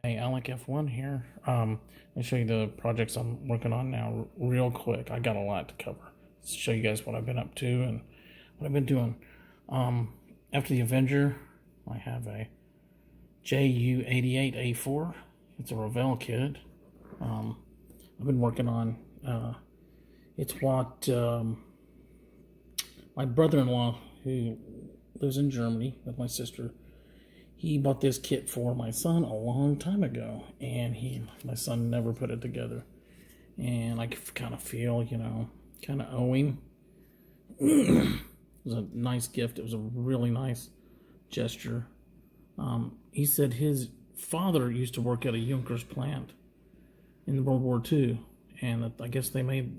Hey, Alec F1 here. I'll show you the projects I'm working on now real quick. I got a lot to cover. Let's show you guys what I've been up to and what I've been doing. After the Avenger, I have a JU-88A4. It's a Revell kit. I've been working on, it's what my brother-in-law, who lives in Germany with my sister, he bought this kit for my son a long time ago, and my son never put it together. And I kind of feel, kind of owing. It was a nice gift. It was a really nice gesture. He said his father used to work at a Junkers plant in World War II, and I guess they made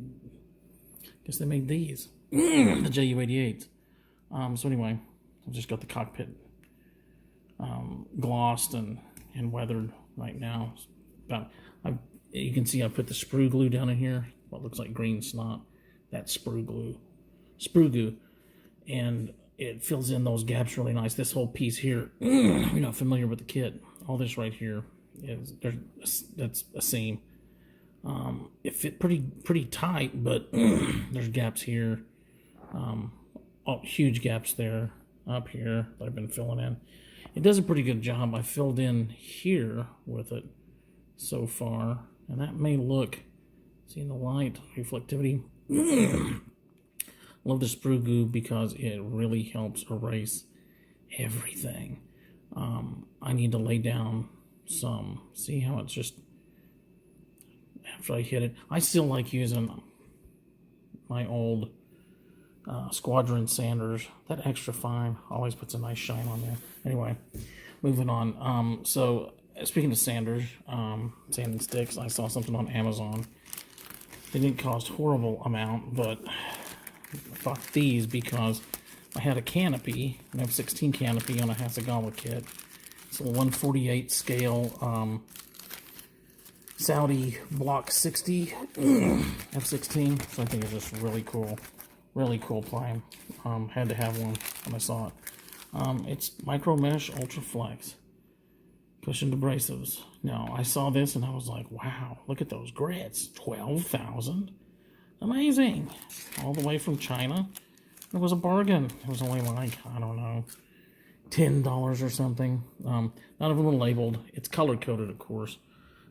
these, the JU-88s. So anyway, I've just got the cockpit glossed and weathered right now. You can see I put the sprue glue down in here, what looks like green snot. That's sprue goo, and it fills in those gaps really nice. This whole piece here, you're not familiar with the kit, all this right here that's a seam. It fit pretty tight, but there's gaps here, huge gaps there, up here that I've been filling in. It does a pretty good job. I filled in here with it so far, and that may look, seeing the light, reflectivity. Love the sprue goo because it really helps erase everything. I need to lay down some. See how it's just, after I hit it, I still like using my old Squadron sanders. That extra fine always puts a nice shine on there. Anyway, moving on. So speaking of sanders, sanding sticks, I saw something on Amazon. They didn't cost horrible amount, but I bought these because I had a canopy, an F16 canopy on a Hasegawa kit. It's a 148 scale Saudi Block 60 F16. So I think it's just really cool plane. Had to have one when I saw it. It's micro mesh ultra flex cushioned abrasives. Now I saw this and I was like, wow, look at those grits. 12,000, amazing. All the way from China. It was a bargain. It was only like, I don't know, $10 or something. None of them were labeled. It's color coded, of course.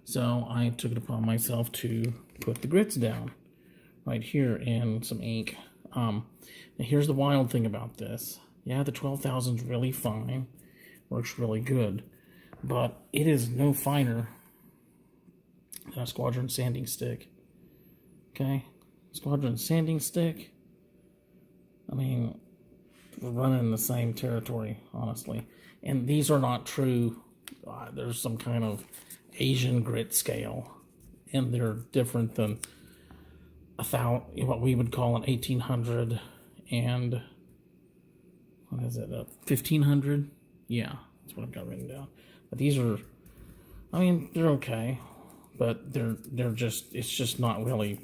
So I took it upon myself to put the grits down right here in some ink. Now here's the wild thing about this. Yeah, the 12,000 is really fine. Works really good. But it is no finer than a Squadron sanding stick. Okay? Squadron sanding stick. I mean, we're running in the same territory, honestly. And these are not true. There's some kind of Asian grit scale. And they're different than what we would call an 1800 and what is it, 1500? Yeah, that's what I've got written down. But these are, I mean, they're okay, but they're just, it's just not really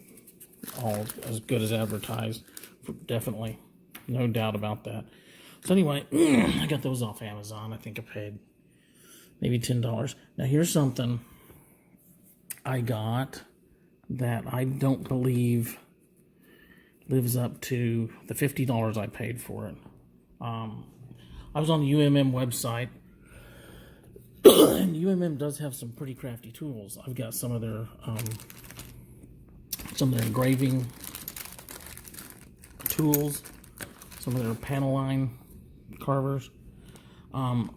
all as good as advertised. Definitely, no doubt about that. So anyway, I got those off Amazon. I think I paid maybe $10. Now here's something I got that I don't believe lives up to the $50 I paid for it. I was on the UMM website, and UMM does have some pretty crafty tools. I've got some of their engraving tools, some of their panel line carvers. I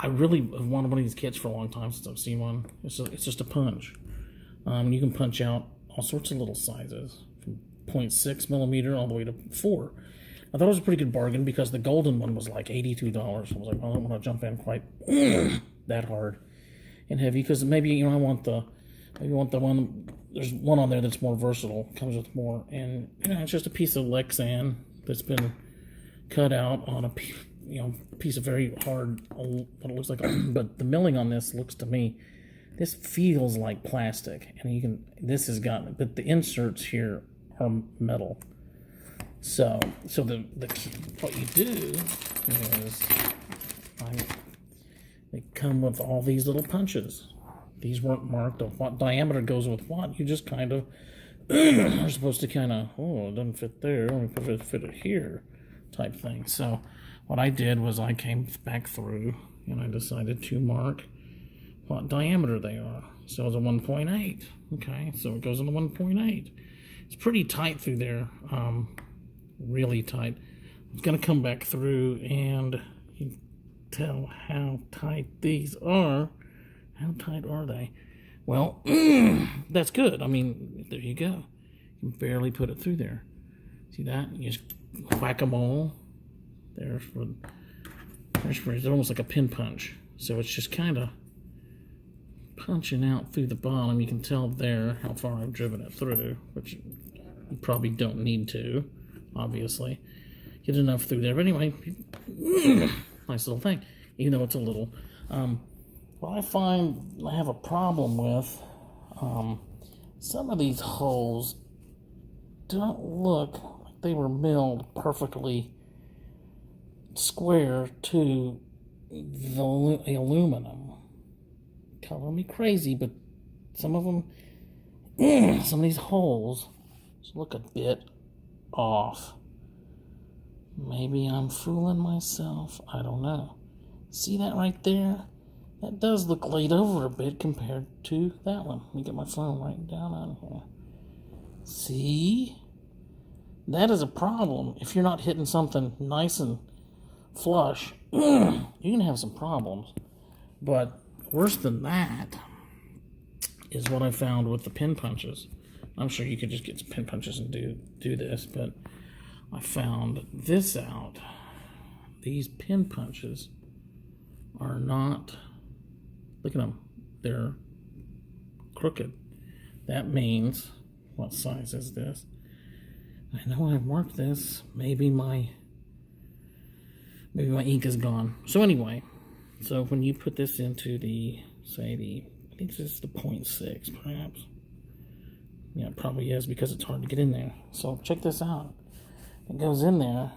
really have wanted one of these kits for a long time since I've seen one. It's just a punch. You can punch out all sorts of little sizes, from 0.6 millimeter all the way to 4. I thought it was a pretty good bargain because the golden one was like $82. I was like, well, I don't want to jump in quite that hard and heavy, because maybe I want the one. There's one on there that's more versatile, comes with more, and it's just a piece of Lexan that's been cut out on a piece of very hard, what it looks like. But the milling on this looks to me, this feels like plastic, and this has got, but the inserts here are metal. So what you do is they come with all these little punches. These weren't marked of what diameter goes with what. You just kind of are supposed to kind of, oh, it doesn't fit there. Let me fit it here type thing. So what I did was I came back through and I decided to mark what diameter they are. So it's a 1.8. Okay, so it goes into 1.8. It's pretty tight through there, really tight. It's going to come back through and you can tell how tight these are. How tight are they? Well, that's good. I mean, there you go. You can barely put it through there. See that? You just whack them all. There's it's almost like a pin punch. So it's just kind of punching out through the bottom. You can tell there how far I've driven it through, which you probably don't need to, obviously. Get enough through there. But anyway, nice little thing, even though it's a little. What I find I have a problem with, some of these holes don't look like they were milled perfectly square to the aluminum. Color me crazy, but some of them, some of these holes look a bit off. Maybe I'm fooling myself. I don't know. See that right there? That does look laid over a bit compared to that one. Let me get my phone right down on here. See? That is a problem. If you're not hitting something nice and flush, you're going to have some problems. But worse than that is what I found with the pin punches. I'm sure you could just get some pin punches and do this, but I found this out. These pin punches are not, look at them, they're crooked. That means, what size is this? I know I've marked this. Maybe my ink is gone. So anyway, so when you put this into the, say I think this is the 0.6 perhaps. Yeah, it probably is because it's hard to get in there. So check this out. It goes in there.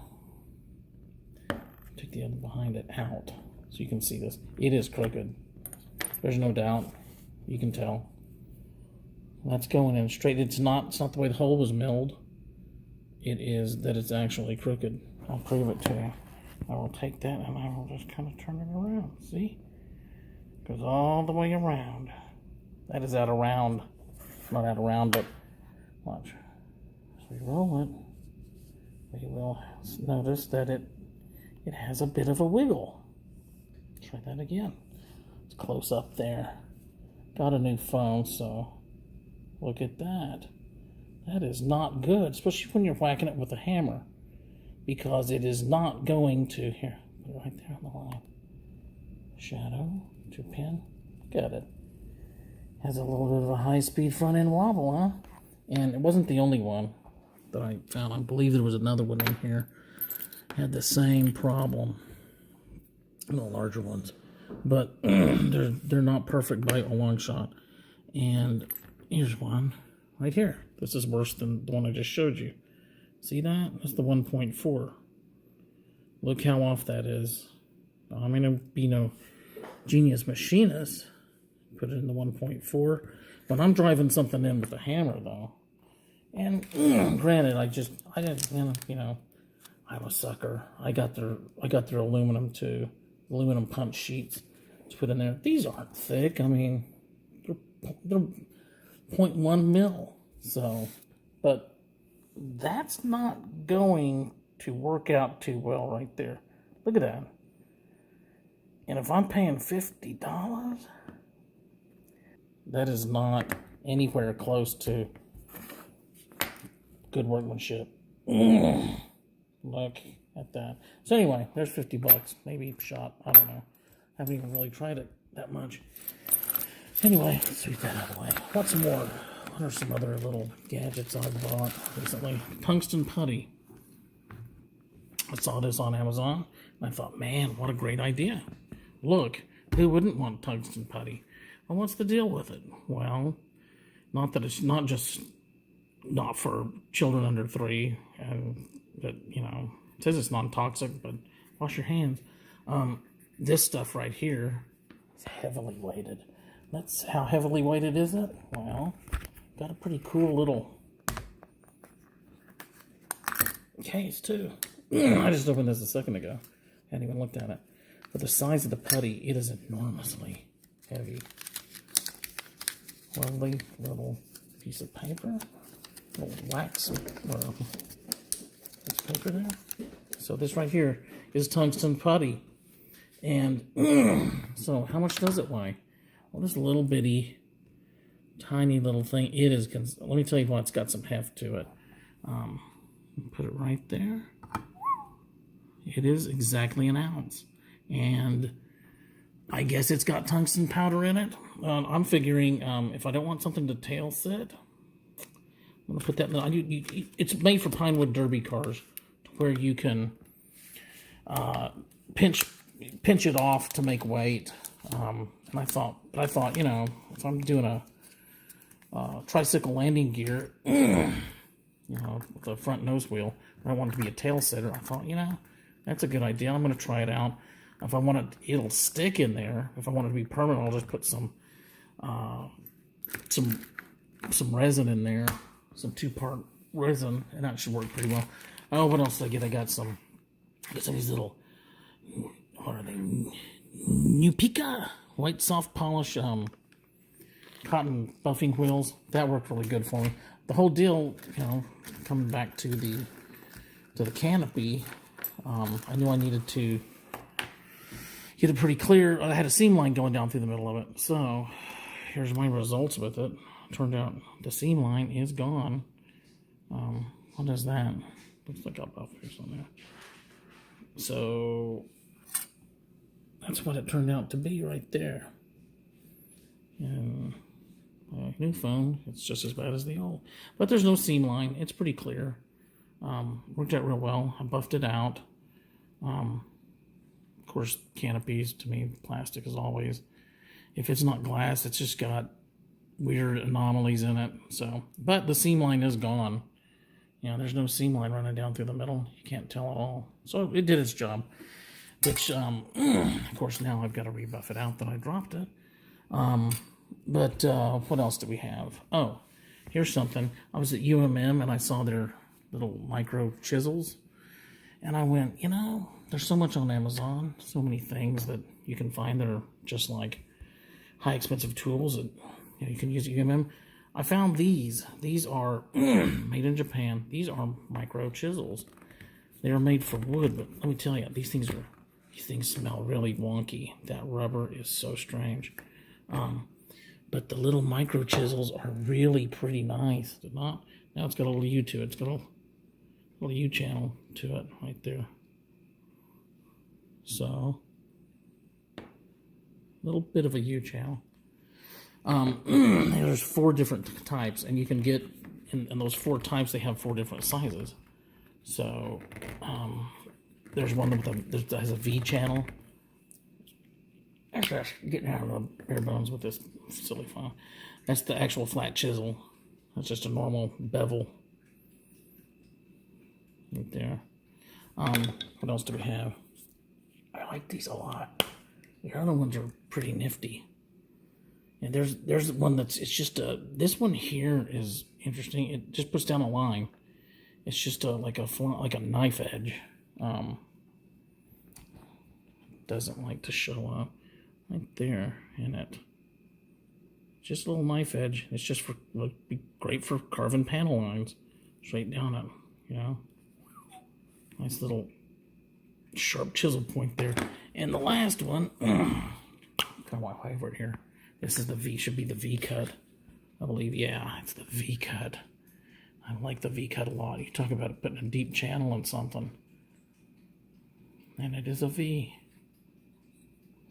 Take the other behind it out so you can see this. It is crooked. There's no doubt. You can tell. That's going in straight. It's not the way the hole was milled. It is that it's actually crooked. I'll prove it to you. I will take that and I will just kind of turn it around. See? Goes all the way around. That is out around. Not out around, but watch. As we roll it, we will notice that it has a bit of a wiggle. Try that again. It's close up there. Got a new phone, so look at that. That is not good, especially when you're whacking it with a hammer, because it is not going to, here, put it right there on the line. Shadow to pin. Got it. Has a little bit of a high-speed front-end wobble, huh? And it wasn't the only one that I found. I believe there was another one in here. Had the same problem. No larger ones. But they're not perfect by a long shot. And here's one right here. This is worse than the one I just showed you. See that? That's the 1.4. Look how off that is. I'm going to be no genius machinist. Put it in the 1.4. But I'm driving something in with a hammer, though. And granted, I didn't, you know, I'm a sucker. I got their aluminum too, aluminum punch sheets to put in there. These aren't thick. I mean, they're 0.1 mil. So, but that's not going to work out too well right there. Look at that. And if I'm paying $50. That is not anywhere close to good workmanship. Look at that. So anyway, there's $50. Maybe shot. I don't know. Haven't even really tried it that much. Anyway, let's sweep that out of the way. What's more? What are some other little gadgets I've bought recently? Tungsten Putty. I saw this on Amazon, and I thought, man, what a great idea. Look, who wouldn't want tungsten putty? Well, what's the deal with it? Well, not that it's not just not for children under 3, and that, you know, it says it's non-toxic, but wash your hands. This stuff right here is heavily weighted. That's how heavily weighted is it? Well, got a pretty cool little case too. I just opened this a second ago. Hadn't even looked at it. For the size of the putty, it is enormously heavy. Lovely little piece of paper. Little wax or paper there. So this right here is tungsten putty. And so how much does it weigh? Well, this little bitty, tiny little thing, it is, let me tell you what, it's got some heft to it. Put it right there. It is exactly an ounce. And I guess it's got tungsten powder in it. I'm figuring if I don't want something to tail set, I'm going to put that in it's made for Pinewood Derby cars, where you can pinch it off to make weight. And I thought, you know, if I'm doing a tricycle landing gear, you know, with a front nose wheel, and I want it to be a tail setter, I thought, you know, that's a good idea. I'm going to try it out. If I want it, it'll stick in there. If I want it to be permanent, I'll just put some resin in there, some 2-part resin, and that should work pretty well. Oh, what else did I get? I got some of these little, what are they? Nupika white soft polish cotton buffing wheels. That worked really good for me. The whole deal, you know, coming back to the canopy, I knew I needed to get it pretty clear. I had a seam line going down through the middle of it. So here's my results with it. Turned out the seam line is gone. What is that? Looks like a buffers on there. So that's what it turned out to be right there. And my new phone, it's just as bad as the old. But there's no seam line. It's pretty clear. Worked out real well. I buffed it out. Of course, canopies, to me, plastic as always. If it's not glass, it's just got weird anomalies in it. So, but the seam line is gone. You know, there's no seam line running down through the middle. You can't tell at all. So it did its job. Which, of course, now I've got to rebuff it out that I dropped it. But what else do we have? Oh, here's something. I was at UMM and I saw their little micro chisels. And I went, you know, there's so much on Amazon, so many things that you can find that are just like high expensive tools that you can use at UMM. I found these. These are made in Japan. These are micro chisels. They are made for wood, but let me tell you, these things smell really wonky. That rubber is so strange. But the little micro chisels are really pretty nice. They're not. Now it's got a little U to it. It's got a little U channel to it right there. So, a little bit of a U channel. There's 4 different types, and you can get, in those 4 types, they have 4 different sizes. So, there's one that has a V channel. Actually, I'm getting out of the bare bones with this silly file. That's the actual flat chisel. That's just a normal bevel. Right there. What else do we have? I like these a lot. The other ones are pretty nifty. And there's one that's, it's just this one here is interesting. It just puts down a line. It's just like a knife edge. Doesn't like to show up right there in it. Just a little knife edge. It's just for, would be great for carving panel lines straight down it, you know. Nice little sharp chisel point there. And the last one, kind of my favorite here. This is the V, should be the V cut. I believe, yeah, it's the V cut. I like the V cut a lot. You talk about putting a deep channel in something. And it is a V.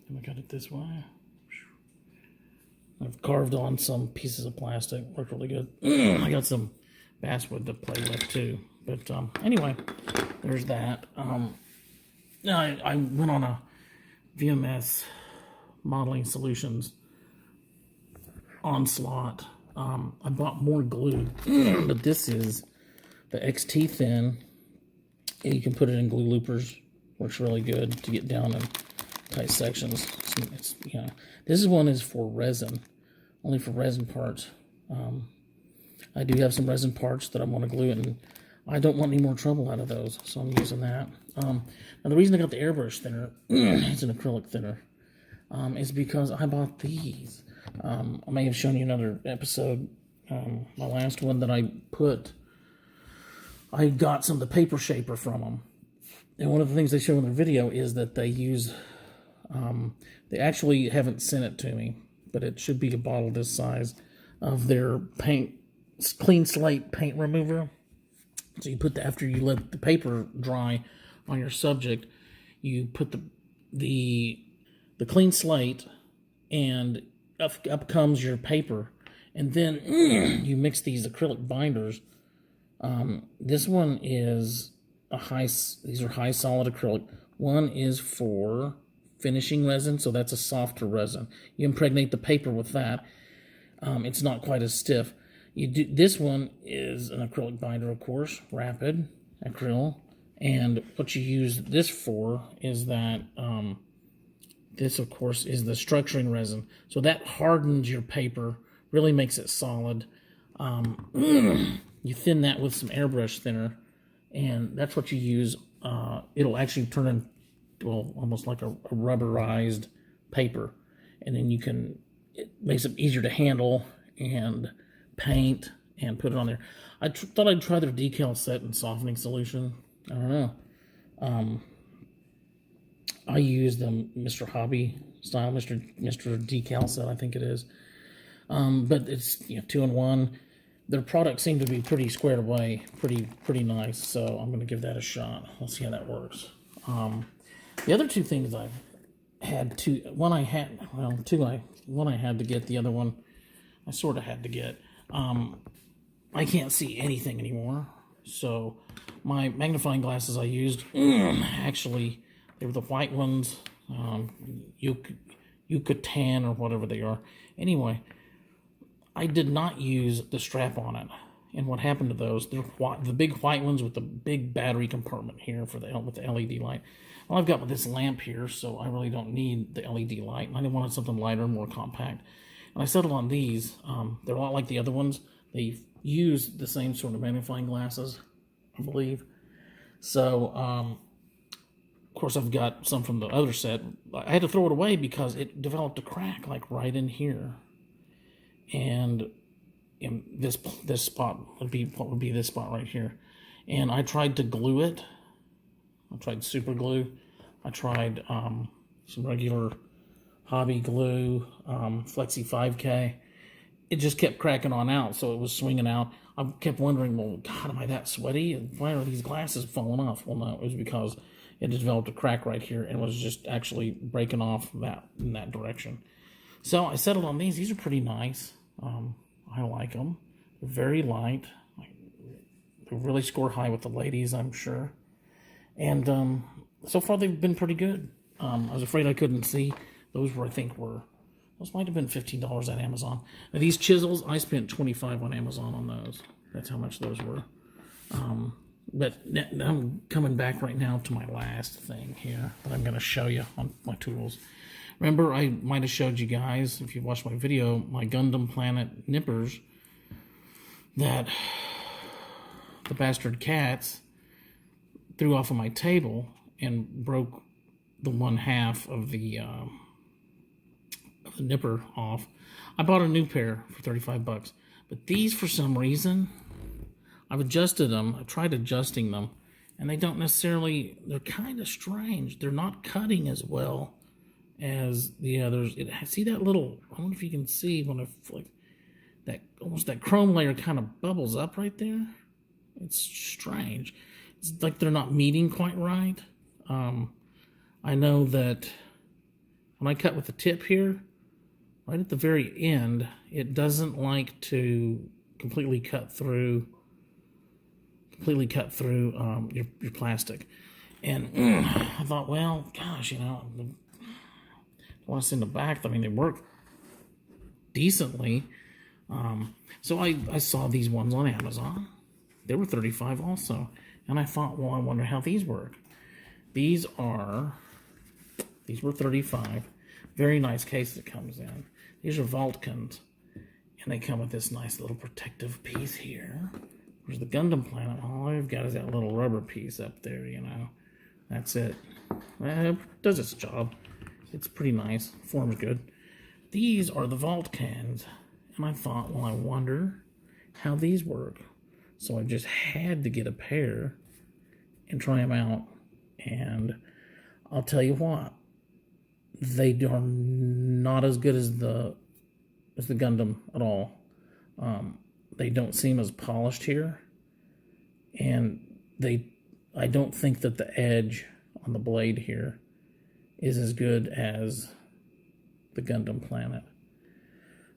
And we got it this way. I've carved on some pieces of plastic. Worked really good. I got some basswood to play with too. But anyway, there's that. I went on a VMS Modeling Solutions onslaught. I bought more glue, but this is the XT Thin. You can put it in glue loopers. Works really good to get down in tight sections. It's it's this one is for resin, only for resin parts. I do have some resin parts that I want to glue, and I don't want any more trouble out of those, so I'm using that. Now the reason I got the airbrush thinner, it's an acrylic thinner, is because I bought these. I may have shown you another episode, my last one that I got some of the paper shaper from them. And one of the things they show in their video is that they use, they actually haven't sent it to me, but it should be a bottle this size of their clean slate paint remover. So you put after you let the paper dry on your subject, you put the clean slate, and up comes your paper, and then you mix these acrylic binders. This one is these are high solid acrylic. One is for finishing resin, so that's a softer resin. You impregnate the paper with that. It's not quite as stiff. This one is an acrylic binder, of course, rapid acryl. And what you use this for is that this, of course, is the structuring resin. So that hardens your paper, really makes it solid. You thin that with some airbrush thinner, and that's what you use. It'll actually turn into, well, almost like a rubberized paper. And then it makes it easier to handle and paint and put it on there. I thought I'd try their decal set and softening solution. I don't know. I use the Mr. Hobby style, Mr. Decal set, I think it is. But it's 2-in-1. Their products seem to be pretty squared away, pretty nice. So I'm going to give that a shot. Let's see how that works. The other two things I've had one I had to get. The other one I sort of had to get. I can't see anything anymore. So my magnifying glasses I used, actually, they were the white ones, Yucatan or whatever they are. Anyway, I did not use the strap on it. And what happened to those? They're the big white ones with the big battery compartment here with the LED light. Well, I've got this lamp here, so I really don't need the LED light. I wanted something lighter, more compact. And I settled on these. They're a lot like the other ones. They use the same sort of magnifying glasses, I believe. So, of course, I've got some from the other set. I had to throw it away because it developed a crack, like right in here. And this spot would be what would be this spot right here. And I tried to glue it. I tried super glue. I tried some regular hobby glue, Flexi 5K. It just kept cracking on out, so it was swinging out. I kept wondering, well, God, am I that sweaty? Why are these glasses falling off? Well, no, it was because it developed a crack right here and was just actually breaking off in that direction. So I settled on these. These are pretty nice. I like them. They're very light. They really score high with the ladies, I'm sure. And so far they've been pretty good. I was afraid I couldn't see. Those might have been $15 at Amazon. Now these chisels, I spent $25 on Amazon on those. That's how much those were. But I'm coming back right now to my last thing here that I'm going to show you on my tools. Remember, I might have showed you guys, if you watched my video, my Gundam Planet nippers that the bastard cats threw off of my table and broke the one half of the nipper off. I bought a new pair for $35, but these, for some reason, I've adjusted them. I tried adjusting them, and they don't necessarily, they're kind of strange. They're not cutting as well as the others. See that little, I wonder if you can see when I flick, almost that chrome layer kind of bubbles up right there. It's strange. It's like they're not meeting quite right. I know that when I cut with the tip here, right at the very end, it doesn't like to completely cut through your plastic. And I thought, well, gosh, I want to send them back. I mean, they work decently. So I saw these ones on Amazon. They were $35 also. And I thought, well, I wonder how these work. These were $35. Very nice case that comes in. These are Vulcans, and they come with this nice little protective piece here. There's the Gundam planet. All I've got is that little rubber piece up there, you know. That's it. It does its job. It's pretty nice. Forms good. These are the Vulcans, and I thought, well, I wonder how these work. So I just had to get a pair and try them out. And I'll tell you what, they are not as good as the Gundam at all. They don't seem as polished here, and I don't think that the edge on the blade here is as good as the Gundam planet.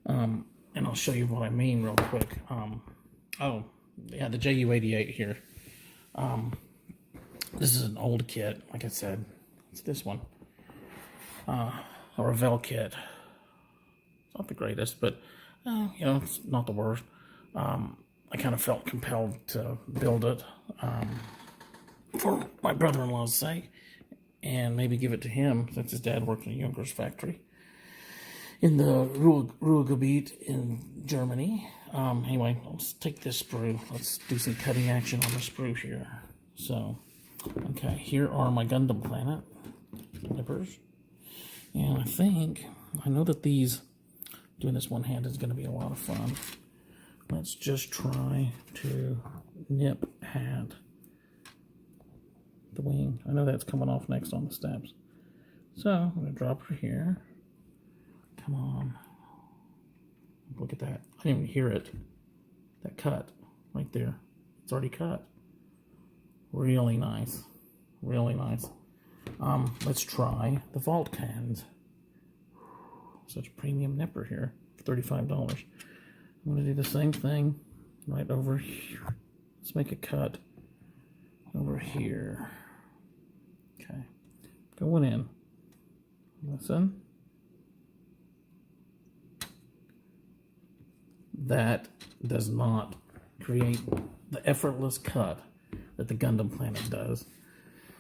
And I'll show you what I mean real quick. Oh, yeah, the JU-88 here. This is an old kit, like I said. It's this one. A Revell kit. It's not the greatest, but, you know, it's not the worst. I kind of felt compelled to build it for my brother-in-law's sake, and maybe give it to him, since his dad worked in a Junkers factory in the Ruhrgebiet in Germany. Anyway, let's take this sprue. Let's do some cutting action on the sprue here. So, okay, here are my Gundam planet nippers. And I know that doing this one hand is going to be a lot of fun. Let's just try to nip at the wing. I know that's coming off next on the steps. So, I'm going to drop her here. Come on. Look at that. I didn't even hear it. That cut right there. It's already cut. Really nice. Really nice. Let's try the Vulcans. Such a premium nipper here. $35. I'm going to do the same thing right over here. Let's make a cut over here. Okay. Going in. Listen. That does not create the effortless cut that the Gundam planet does.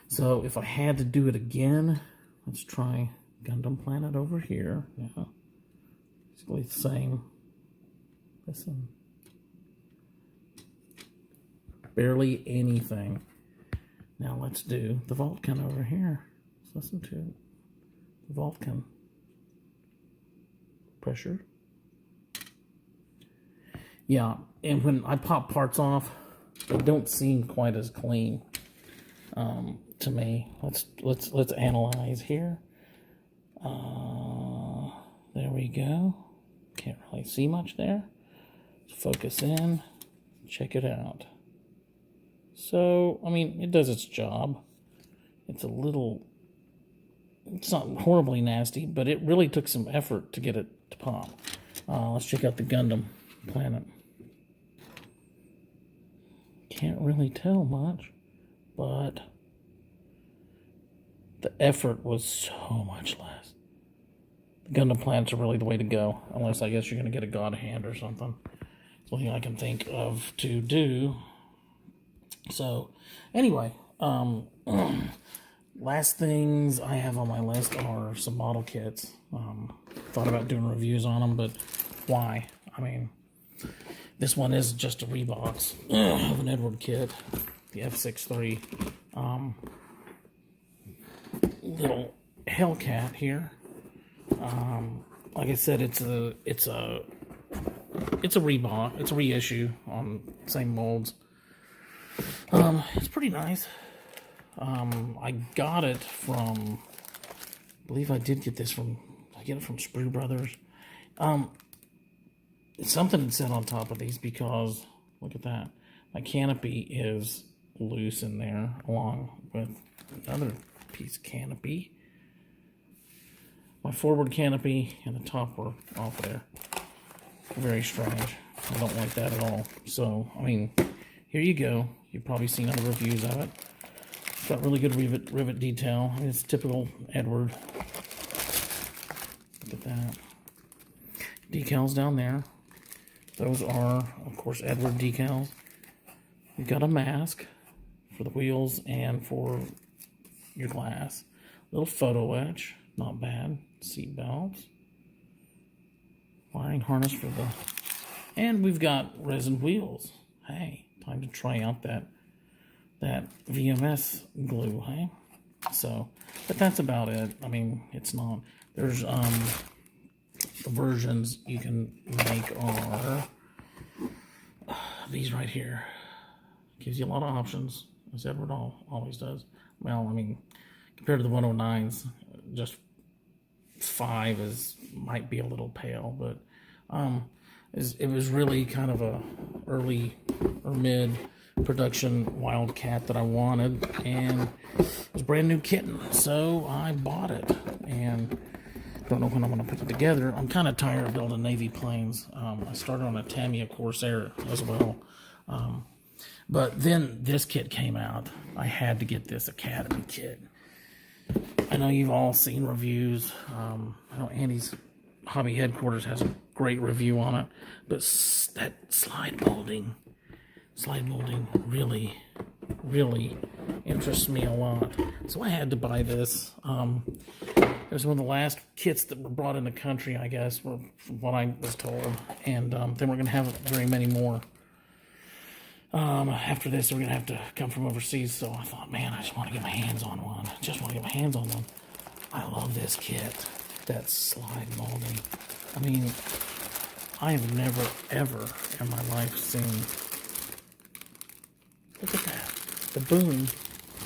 So if I had to do it again, let's try Gundam planet over here. Yeah. Basically the same. Listen. Barely anything. Now let's do the Vulcan over here. Let's listen to the Vulcan. Pressure. Yeah, and when I pop parts off, they don't seem quite as clean to me. Let's analyze here. There we go. Can't really see much there. Let's focus in. Check it out. So, I mean, it does its job. It's not horribly nasty, but it really took some effort to get it to pop. Let's check out the Gundam planet. Can't really tell much, but the effort was so much less. The Gundam planets are really the way to go, unless I guess you're going to get a God hand or something. It's the only thing I can think of to do. So, anyway, last things I have on my list are some model kits. Thought about doing reviews on them, but why? I mean, this one is just a rebox of an Edward kit, the F63 little Hellcat here. Like I said, it's a rebox, it's a reissue on same molds. It's pretty nice. I got it from, I believe I did get this from, I get it from Sprue Brothers. Something had said on top of these because, look at that, my canopy is loose in there along with another piece of canopy. My forward canopy and the top were off there. Very strange. I don't like that at all. So, I mean, here you go. You've probably seen other reviews of it. It's got really good rivet detail. I mean, it's typical Edward. Look at that. Decals down there. Those are, of course, Edward decals. You've got a mask for the wheels and for your glass. Little photo etch, not bad. seat belts, wiring harness for the, and we've got resin wheels. Hey, time to try out that VMS glue, hey? So, but that's about it. I mean, it's not, there's, the versions you can make are these right here. Gives you a lot of options, as Edward always does. Well, I mean, compared to the 109s, just 5 might be a little pale, but it was really kind of a early or mid production Wildcat that I wanted, and it was a brand new kitten, so I bought it, and don't know when I'm going to put it together. I'm kind of tired of building Navy planes. I started on a Tamiya Corsair as well, but then this kit came out. I had to get this Academy kit. I know you've all seen reviews. I know Andy's Hobby Headquarters has a great review on it, but that slide molding really interests me a lot. So I had to buy this. It was one of the last kits that were brought in the country, I guess, from what I was told. And then we're going to have very many more. After this, we're going to have to come from overseas. So I thought, man, I just want to get my hands on one. I love this kit. That slide molding. I mean, I have never, ever in my life seen... Look at that. The boom.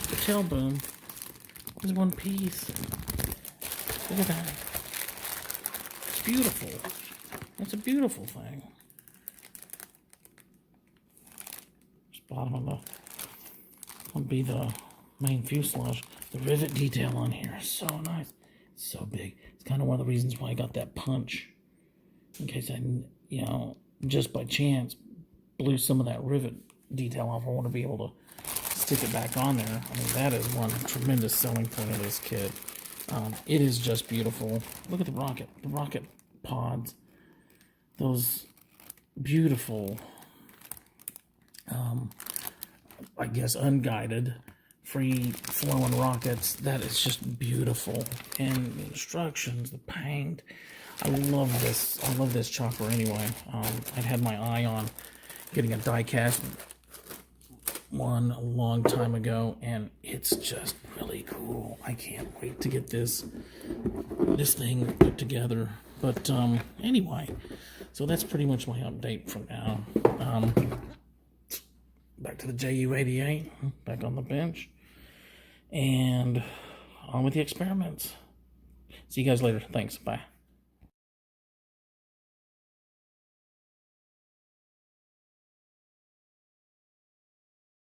The tail boom is one piece. Look at that. It's beautiful. It's a beautiful thing. This bottom of the will be the main fuselage. The rivet detail on here is so nice. It's so big. It's kind of one of the reasons why I got that punch. In case I, just by chance blew some of that rivet detail off. I want to be able to stick it back on there. I mean, that is one tremendous selling point of this kit. It is just beautiful. Look at the rocket pods. Those beautiful, I guess, unguided, free-flowing rockets. That is just beautiful. And the instructions, the paint. I love this chopper anyway. I'd had my eye on getting a die-cast one a long time ago, and it's just really cool. I can't wait to get this thing put together. But anyway, so that's pretty much my update for now. Back to the JU-88, back on the bench, and on with the experiments. See you guys later. Thanks. Bye.